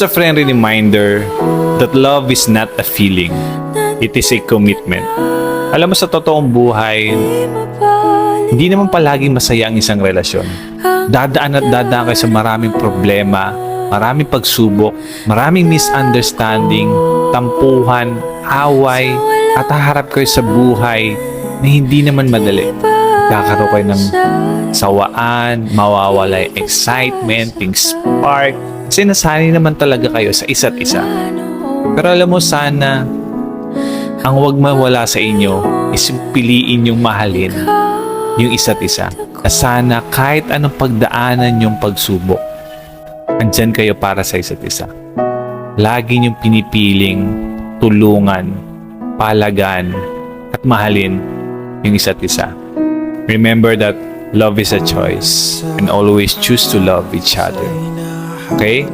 a friendly reminder that love is not a feeling. It is a commitment. Alam mo, sa totoong buhay, hindi naman palaging masaya ang isang relasyon. Dadaan at dadaan kayo sa maraming problema, maraming pagsubok, maraming misunderstanding, tampuhan, away, at haharap kayo sa buhay na hindi naman madali. Kakaroon kayo ng sawaan, mawawala yung excitement, yung spark, kasi nasanay naman talaga kayo sa isa't isa. Pero alam mo, sana ang wag mawala sa inyo is piliin yung mahalin yung isa't isa. Na sana kahit anong pagdaanan yung pagsubok, andyan kayo para sa isa't isa. Lagi niyong pinipiling tulungan, palagan, at mahalin yung isa't isa. Remember that love is a choice and always choose to love each other. Okay?